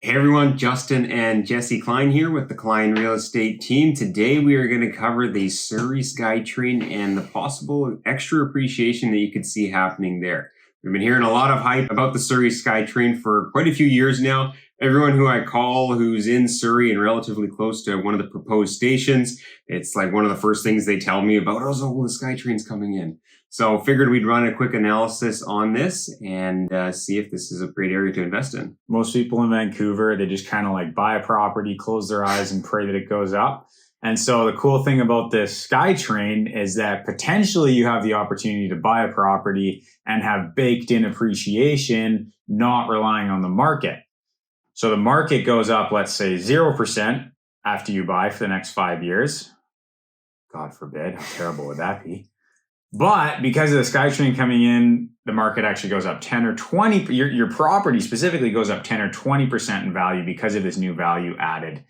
Hey everyone, Justin and Jesse Klein here with the Klein Real Estate team. Today we are going to cover the Surrey Skytrain and the possible extra appreciation that you could see happening there. We've been hearing a lot of hype about the Surrey Skytrain for quite a few years now. Everyone who I call who's in Surrey and relatively close to one of the proposed stations, it's like one of the first things they tell me about, oh, the Skytrain's coming in. So figured we'd run a quick analysis on this and see if this is a great area to invest in. Most people in Vancouver, they just kind of like buy a property, close their eyes and pray that it goes up. And so the cool thing about this Skytrain is that potentially you have the opportunity to buy a property and have baked in appreciation, not relying on the market. So the market goes up, let's say 0% after you buy for the next 5 years. God forbid, how terrible would that be? But because of the Skytrain coming in, the market actually goes up 10 or 20. Your property specifically goes up 10 or 20% in value because of this new value added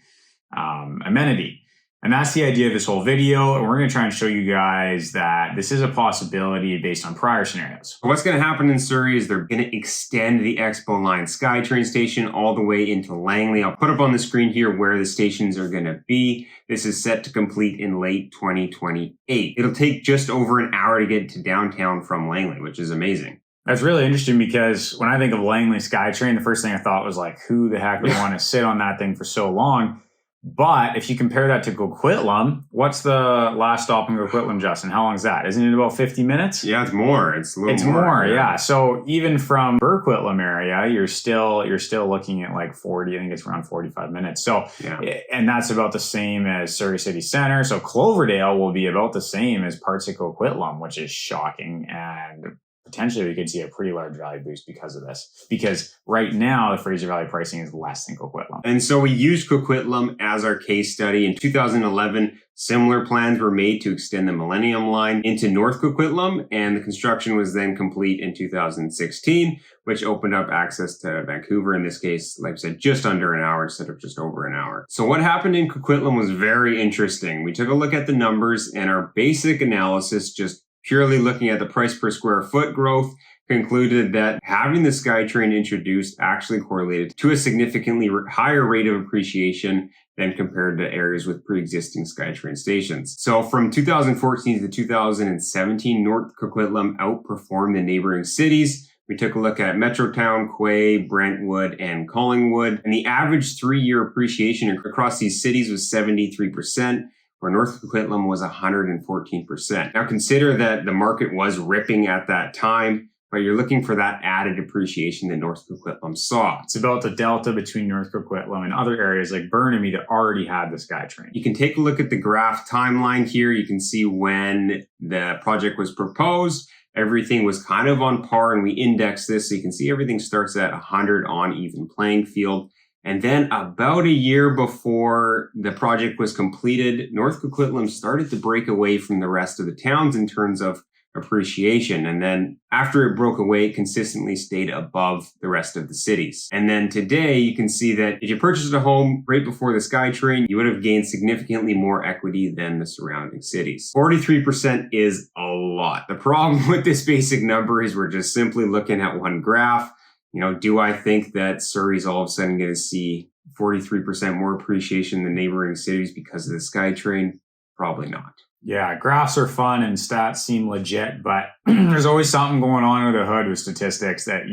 amenity. And that's the idea of this whole video. And we're going to try and show you guys that this is a possibility based on prior scenarios. What's going to happen in Surrey is they're going to extend the Expo Line Skytrain station all the way into Langley. I'll put up on the screen here where the stations are going to be. This is set to complete in late 2028. It'll take just over an hour to get to downtown from Langley, which is amazing. That's really interesting because when I think of Langley Skytrain, the first thing I thought was like, who the heck would want to sit on that thing for so long? But if you compare that to Coquitlam, what's the last stop in Coquitlam, Justin? How long is that? Isn't it about 50 minutes? Yeah, it's more. It's a little it's more, yeah. So even from Coquitlam area, you're still looking at like 40. I think it's around 45 minutes. So, yeah. And that's about the same as Surrey City Centre. So Cloverdale will be about the same as parts of Coquitlam, which is shocking. And potentially we could see a pretty large value boost because of this. Because right now, the Fraser Valley pricing is less than Coquitlam. And so we used Coquitlam as our case study. In 2011, similar plans were made to extend the Millennium Line into North Coquitlam, and the construction was then complete in 2016, which opened up access to Vancouver. In this case, like I said, just under an hour instead of just over an hour. So what happened in Coquitlam was very interesting. We took a look at the numbers, and our basic analysis, just purely looking at the price per square foot growth, concluded that having the Skytrain introduced actually correlated to a significantly higher rate of appreciation than compared to areas with pre-existing Skytrain stations. So from 2014 to 2017, North Coquitlam outperformed the neighboring cities. We took a look at Metrotown, Quay, Brentwood, and Collingwood, and the average 3-year appreciation across these cities was 73%. Where North Coquitlam was 114%. Now consider that the market was ripping at that time, but you're looking for that added appreciation that North Coquitlam saw. It's about the delta between North Coquitlam and other areas like Burnaby that already had the Skytrain. You can take a look at the graph timeline here. You can see when the project was proposed. Everything was kind of on par, and we indexed this so you can see everything starts at 100 on even playing field. And then about a year before the project was completed, North Coquitlam started to break away from the rest of the towns in terms of appreciation. And then after it broke away, it consistently stayed above the rest of the cities. And then today you can see that if you purchased a home right before the Skytrain, you would have gained significantly more equity than the surrounding cities. 43% is a lot. The problem with this basic number is we're just simply looking at one graph. You know, do I think that Surrey's all of a sudden going to see 43% more appreciation than neighboring cities because of the Skytrain? Probably not. Yeah, graphs are fun and stats seem legit, but there's always something going on under the hood with statistics that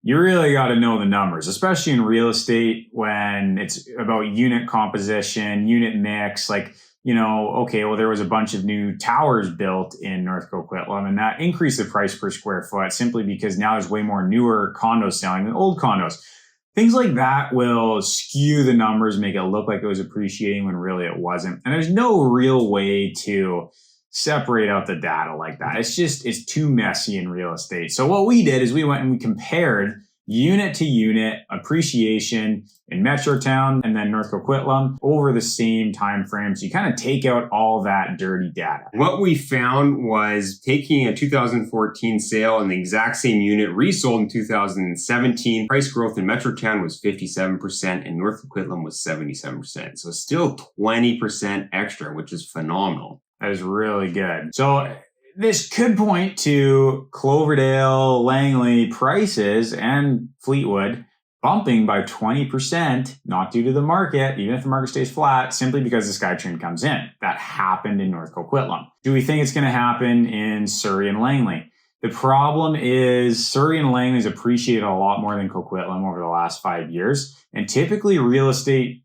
you really got to know the numbers, especially in real estate when it's about unit composition, unit mix, like, you know, okay, well, there was a bunch of new towers built in North Coquitlam, and that increased the price per square foot simply because now there's way more newer condos selling than old condos. Things like that will skew the numbers, make it look like it was appreciating when really it wasn't. And there's no real way to separate out the data like that. It's too messy in real estate. So what we did is we went and we compared unit to unit appreciation in Metrotown and then North Coquitlam over the same time frame. So you kind of take out all that dirty data. What we found was taking a 2014 sale and the exact same unit resold in 2017. Price growth in Metrotown was 57% and North Coquitlam was 77%. So still 20% extra, which is phenomenal. That is really good. So this could point to Cloverdale, Langley prices and Fleetwood bumping by 20%, not due to the market, even if the market stays flat, simply because the SkyTrain comes in. That happened in North Coquitlam. Do we think it's going to happen in Surrey and Langley? The problem is Surrey and Langley has appreciated a lot more than Coquitlam over the last 5 years. And typically real estate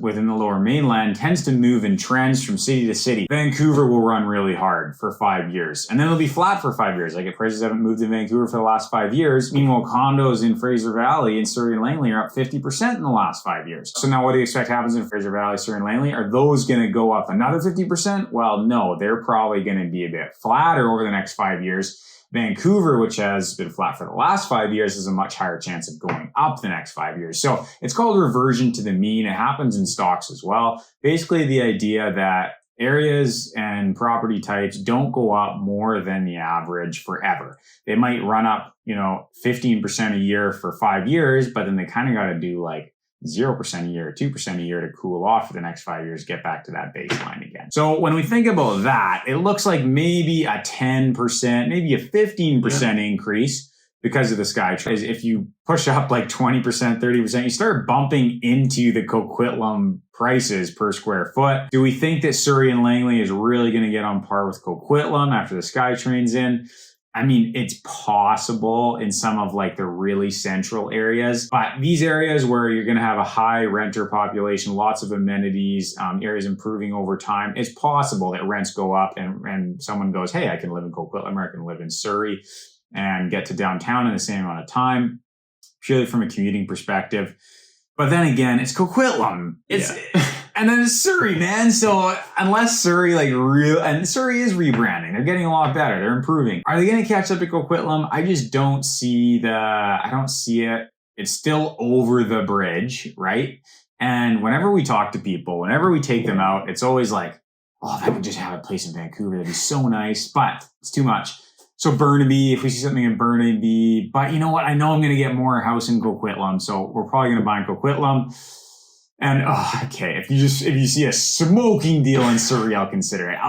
within the lower mainland, tends to move in trends from city to city. Vancouver will run really hard for 5 years. And then it'll be flat for 5 years. Like if prices haven't moved in Vancouver for the last 5 years. Meanwhile, condos in Fraser Valley and Surrey and Langley are up 50% in the last 5 years. So now what do you expect happens in Fraser Valley, Surrey and Langley? Are those going to go up another 50%? Well, no, they're probably going to be a bit flatter over the next 5 years. Vancouver, which has been flat for the last 5 years, has a much higher chance of going up the next 5 years. So it's called reversion to the mean. It happens in stocks as well. Basically, the idea that areas and property types don't go up more than the average forever. They might run up, 15% a year for 5 years, but then they kind of got to do like 0% a year, 2% a year to cool off for the next 5 years, get back to that baseline again. So when we think about that, it looks like maybe a 10%, maybe a 15% increase because of the SkyTrain. If you push up like 20%, 30%, you start bumping into the Coquitlam prices per square foot. Do we think that Surrey and Langley is really going to get on par with Coquitlam after the SkyTrain's in? I mean, it's possible in some of like the really central areas, but these areas where you're going to have a high renter population, lots of amenities, areas improving over time, it's possible that rents go up and someone goes, hey, I can live in Coquitlam or I can live in Surrey and get to downtown in the same amount of time, purely from a commuting perspective. But then again, it's Coquitlam. And then it's Surrey, man. So unless Surrey and Surrey is rebranding, they're getting a lot better. They're improving. Are they going to catch up to Coquitlam? I just don't see it. It's still over the bridge, right? And whenever we talk to people, whenever we take them out, it's always like, oh, if I could just have a place in Vancouver, that'd be so nice, but it's too much. So Burnaby, if we see something in Burnaby, but you know what? I know I'm going to get more house in Coquitlam, so we're probably going to buy in Coquitlam. And if you see a smoking deal in Surrey, I'll consider it. I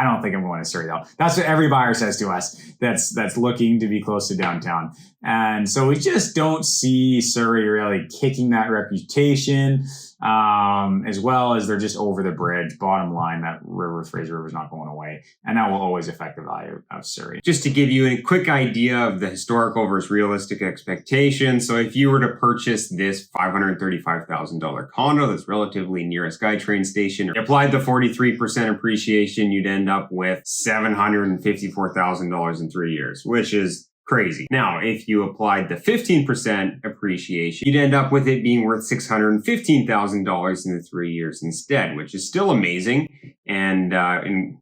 don't think I'm going to Surrey though. That's what every buyer says to us. That's looking to be close to downtown. And so we just don't see Surrey really kicking that reputation, as well as they're just over the bridge. Bottom line, that Fraser River is not going away. And that will always affect the value of Surrey. Just to give you a quick idea of the historical versus realistic expectations. So if you were to purchase this $535,000 condo that's relatively near a SkyTrain station, applied the 43% appreciation, you'd end up with $754,000 in 3 years, which is crazy. Now, if you applied the 15% appreciation, you'd end up with it being worth $615,000 in the 3 years instead, which is still amazing and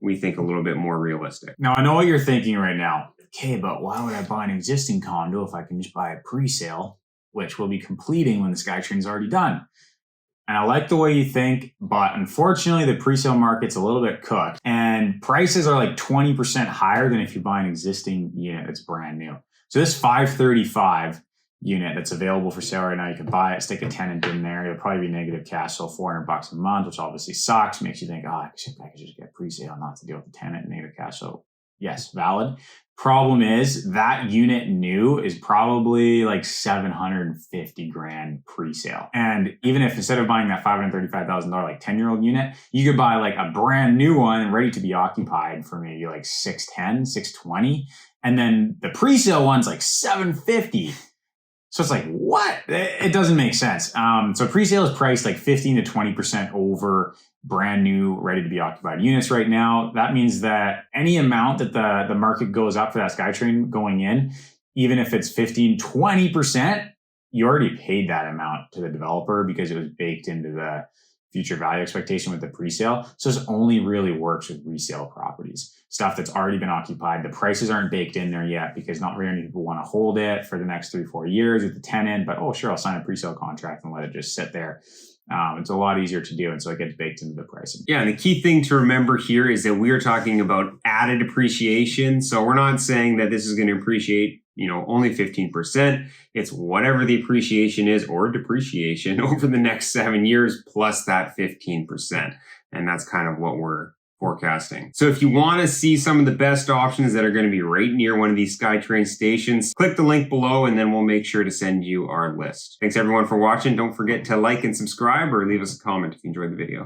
we think a little bit more realistic. Now, I know what you're thinking right now. Okay, but why would I buy an existing condo if I can just buy a pre-sale, which will be completing when the SkyTrain's already done? And I like the way you think, but unfortunately the pre-sale market's a little bit cooked and prices are like 20% higher than if you buy an existing unit that's brand new. So this 535 unit that's available for sale right now, you can buy it, stick a tenant in there. It'll probably be negative cash flow, $400 a month, which obviously sucks. Makes you think, I could just get pre-sale, not to deal with the tenant and negative cash flow. Yes, valid. Problem is that unit new is probably like $750,000 pre-sale. And even if instead of buying that $535,000 like 10-year-old unit, you could buy like a brand new one ready to be occupied for maybe like $610,000, $620,000. And then the pre-sale one's like $750,000. So it's like, what? It doesn't make sense. So pre-sale is priced like 15 to 20% over brand new, ready to be occupied units right now. That means that any amount that the market goes up for that SkyTrain going in, even if it's 15, 20%, you already paid that amount to the developer because it was baked into the future value expectation with the pre-sale. So this only really works with resale properties. Stuff that's already been occupied. The prices aren't baked in there yet because not very many people want to hold it for the next 3-4 years with the tenant, but sure, I'll sign a pre-sale contract and let it just sit there. It's a lot easier to do, and so it gets baked into the pricing. Yeah, and the key thing to remember here is that we're talking about added appreciation. So we're not saying that this is going to appreciate, only 15%. It's whatever the appreciation is or depreciation over the next 7 years plus that 15%. And that's kind of what we're forecasting. So if you want to see some of the best options that are going to be right near one of these SkyTrain stations, click the link below and then we'll make sure to send you our list. Thanks everyone for watching. Don't forget to like and subscribe or leave us a comment if you enjoyed the video.